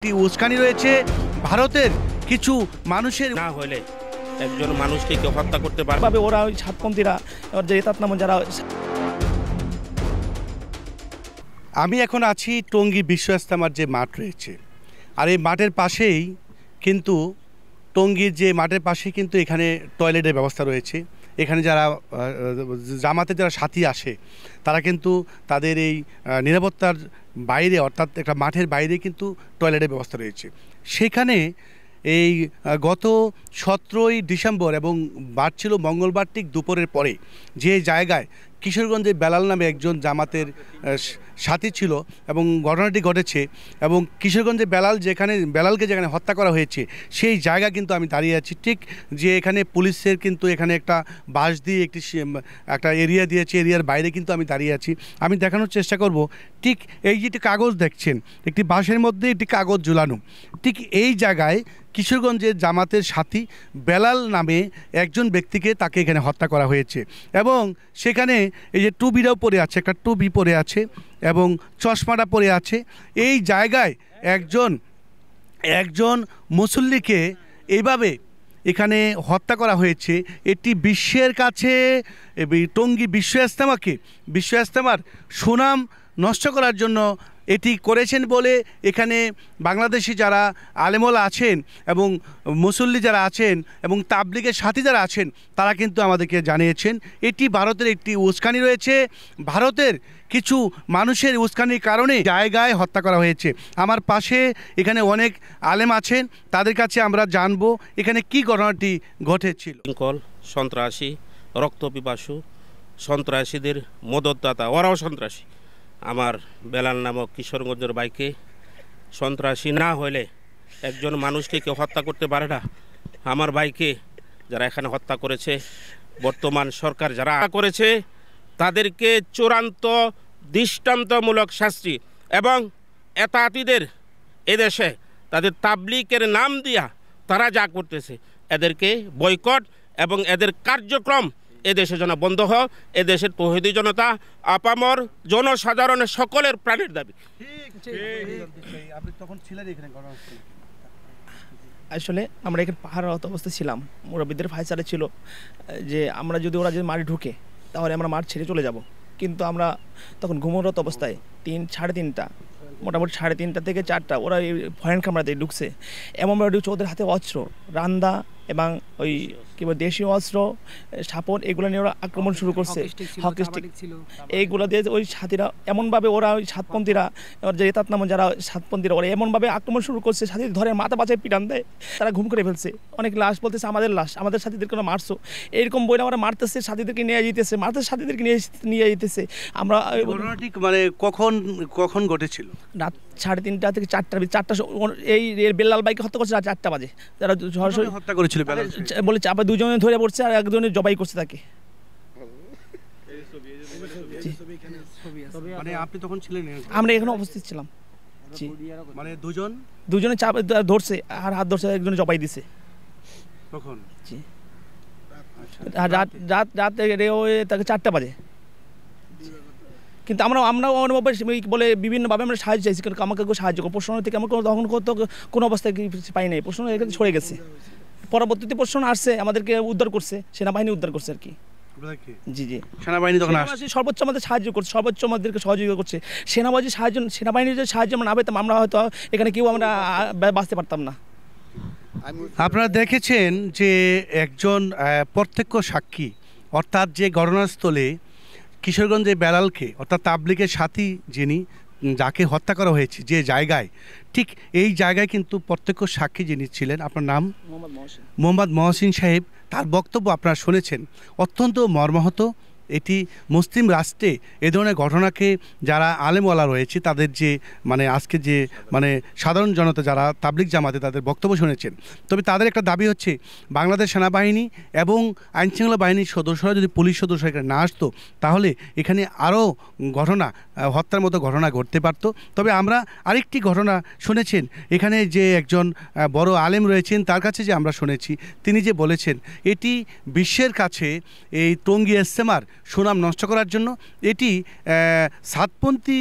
উস্কানি রয়েছে ভারতের কিছু মানুষের না হলে একজন মানুষকে কেউ হত্যা করতে পারে। ভাবে ওরা ওই ছাত্রপন্থীরা যে এতাত নাম যারা। আমি এখন আছি টঙ্গী বিশ্ব ইজতেমার যে মাঠ রয়েছে, আর এই মাঠের পাশেই কিন্তু টঙ্গীর যে মাঠের পাশেই কিন্তু এখানে টয়লেটের ব্যবস্থা রয়েছে। এখানে যারা জামাতে যারা সাথী আসে তারা কিন্তু তাদের এই নিরাপত্তার বাইরে, অর্থাৎ একটা মাঠের বাইরে কিন্তু টয়লেটের ব্যবস্থা রয়েছে। সেখানে এই গত 17ই ডিসেম্বর এবং বার ছিল মঙ্গলবার ঠিক দুপুরের পরে যে জায়গায় কিশোরগঞ্জে বেলাল নামে একজন জামাতের সাথী ছিল এবং ঘটনাটি ঘটেছে, এবং কিশোরগঞ্জে বেলালকে যেখানে হত্যা করা হয়েছে সেই জায়গা কিন্তু আমি দাঁড়িয়ে আছি। ঠিক যে এখানে পুলিশের কিন্তু এখানে একটা বাঁশ দিয়ে একটা এরিয়া দিয়েছে, এরিয়ার বাইরে কিন্তু আমি দাঁড়িয়ে আছি। আমি দেখানোর চেষ্টা করব, ঠিক এই যেটি কাগজ দেখছেন, একটি বাঁশের মধ্যে একটি কাগজ ঝুলানো, ঠিক এই জায়গায় কিশোরগঞ্জের জামাতের সাথী বেলাল নামে একজন ব্যক্তিকে তাকে এখানে হত্যা করা হয়েছে। এবং সেখানে এই যে টুপিটাও পরে আছে, একটা টুপি পরে আছে এবং চশমাটা পরে আছে। এই জায়গায় একজন মুসল্লিকে এইভাবে এখানে হত্যা করা হয়েছে। এটি বিশ্বের কাছে টঙ্গী বিশ্ব ইজতেমার সুনাম নষ্ট করার জন্য এটি করেছেন বলে এখানে বাংলাদেশি যারা আলেমওয়ালা আছেন এবং মুসল্লি যারা আছেন এবং তাবলিগের সাথী যারা আছেন তারা কিন্তু আমাদেরকে জানিয়েছেন এটি ভারতের একটি উস্কানি রয়েছে। ভারতের কিছু মানুষের উস্কানির কারণে জায়গায় হত্যা করা হয়েছে। আমার পাশে এখানে অনেক আলেম আছেন, তাদের কাছে আমরা জানবো এখানে কি ঘটনাটি ঘটেছিল। সন্ত্রাসী, রক্তপিপাসু, সন্ত্রাসীদের মদতদাতা, ওরাও সন্ত্রাসী। আমার বেলাল নামক কিশোরগঞ্জের বাইকে সন্ত্রাসী না হলে একজন মানুষকে কেউ হত্যা করতে পারে না। আমার বাইকে যারা এখানে হত্যা করেছে, বর্তমান সরকার যারা করেছে তাদেরকে চূড়ান্ত দৃষ্টান্তমূলক শাস্তি, এবং এতাতিদের এদেশে তাদের তাবলিগের নাম দিয়া তারা যা করতেছে এদেরকে বয়কট এবং এদের কার্যক্রম এদেশে যেন বন্ধ হয়। এদেশের তৌহিদি জনতা, আপামর জনসাধারণের সকলের প্রাণের দাবি। আসলে আমরা এখানে পাহাড় অবস্থায় ছিলাম, মুরব্বীদের ফায়সালা ছিল যে আমরা যদি ওরা যদি মাঠে ঢুকে তাহলে আমরা মাঠ ছেড়ে চলে যাব। কিন্তু আমরা তখন ঘুমোরত অবস্থায় সাড়ে তিনটা মোটামুটি 3:30 থেকে 4টা ওরা এই ভয়ান কামড়াতে ঢুকছে। এমনভাবে ঢুকছে ওদের হাতে অস্ত্র, রান্দা এবং ওই কী বলে দেশীয় অস্ত্র, সাপট, এগুলো নিয়ে ওরা আক্রমণ শুরু করছে। হকি স্টিক এইগুলো দিয়ে ওই সাথীরা এমনভাবে ওরা ওই সাতপন্থীরা যে এতাত নাম যারা সাতপন্থীরা ওরা এমনভাবে আক্রমণ শুরু করছে, সাথী ধরে মাথা বাঁচায় পিটান দেয়, তারা ঘুম করে ফেলছে। অনেক লাশ বলতেছে আমাদের লাশ, আমাদের সাথীদেরকে ওরা মারছো, এইরকম বইটা ওরা মারতেছে, সাথীদেরকে নিয়ে যেতেছে, সাথীদেরকে নিয়ে যেতেছে। আমরা মানে কখন ঘটেছিল? রাত 3:30 থেকে 4টা এই বেলাল বাইকে হত্যা করছে রাত 4টা বাজে। যারা হত্যা করেছিল বলে চাপা দুজনে ধরে পড়ছে আর একজনে জবাই করছে তাকে। মানে আপনি তখন ছিলেন? আমরা এখানে উপস্থিত ছিলাম। মানে দুজনে চাপা ধরছে আর হাত ধরছে, একজনে জবাই দিছে তখন। রাত তাকে 4টা বাজে। কিন্তু আমরা বলে বিভিন্নভাবে আমরা সাহায্য চাইছি, কারণ আমাকে কেউ সাহায্য করো। প্রশ্ন থেকে আমরা তখন কোনো অবস্থায় পাই নাই, প্রশ্ন এখানে ছড়ে গেছে। পরবর্তীতে প্রশ্ন আসছে, আমাদেরকে উদ্ধার করছে সেনাবাহিনী, উদ্ধার করছে আর কি। জি সেনাবাহিনী তখন সর্বোচ্চ আমাদের সাহায্য করছে, সর্বোচ্চ আমাদেরকে সহযোগিতা করছে। সেনাবাহিনীর যদি সাহায্য না পেতাম আমরা হয়তো এখানে কেউ আমরা বাঁচতে পারতাম না। আপনারা দেখেছেন যে একজন প্রত্যক্ষ সাক্ষী, অর্থাৎ যে ঘটনাস্থলে কিশোরগঞ্জে বেলালকে অর্থাৎ তাবলিগের সাথী যাকে হত্যা করা হয়েছে যে জায়গায়, ঠিক এই জায়গায় কিন্তু প্রত্যক্ষ সাক্ষী যিনি ছিলেন, আপনার নাম? মোহাম্মদ মহসিন সাহেব। তার বক্তব্য আপনারা শুনেছেন, অত্যন্ত মর্মাহত। এটি মুসলিম রাষ্ট্রে এ ধরনের ঘটনাকে যারা আলেমওয়ালা রয়েছে তাদের যে আজকে যে সাধারণ জনতা যারা তাবলিগ জামাতে তাদের বক্তব্য শুনেছেন। তবে তাদের একটা দাবি হচ্ছে বাংলাদেশ সেনাবাহিনী এবং আইনশৃঙ্খলা বাহিনীর সদস্যরা যদি পুলিশ সদস্য এখানে না আসতো তাহলে এখানে আরও হত্যার মতো ঘটনা ঘটতে পারত। তবে আমরা আরেকটি ঘটনা শুনেছেন, এখানে যে একজন বড় আলেম রয়েছেন তার কাছে যে আমরা শুনেছি, তিনি যে বলেছেন এটি বিশ্বের কাছে এই টঙ্গী ইজতেমার সুনাম নষ্ট করার জন্য এটি সাতপন্থী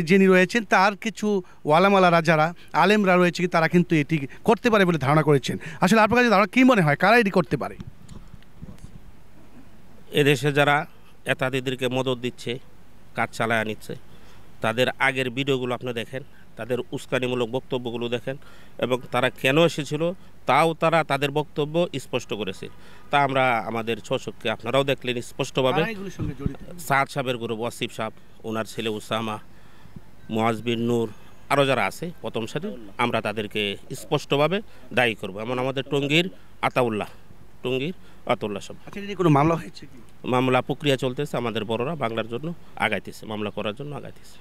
যিনি রয়েছেন তার কিছু ওয়ালামালারা যারা আলেমরা রয়েছে তারা কিন্তু এটি করতে পারে বলে ধারণা করেছেন। আসলে আপনার কাছে ধারণা কী মনে হয় কারা এটি করতে পারে? এদেশে যারা এতাদিদেরকে মদত দিচ্ছে, কাজ চালায় নিচ্ছে, তাদের আগের ভিডিওগুলো আপনি দেখেন, তাদের উস্কানিমূলক বক্তব্যগুলো দেখেন এবং তারা কেন এসেছিল তাও তারা তাদের বক্তব্য স্পষ্ট করেছে। তা আমরা আমাদের চোখে আপনারাও দেখলেন স্পষ্টভাবে। সাদ সাহেবের গ্রুপ, ওয়াসিফ সাহেব, ওনার ছেলে উসামা, মুয়াজ বিন নূর, আরও যারা আছে প্রথম সাথে, আমরা তাদেরকে স্পষ্টভাবে দায়ী করব। এমন আমাদের টঙ্গীর আতাউল্লাহ সব। আচ্ছা, এটি কোনো মামলা হয়েছে কি? মামলা প্রক্রিয়া চলতেছে, আমাদের বড়রা বাংলার জন্য আগাইতেছে, মামলা করার জন্য আগাইতেছে।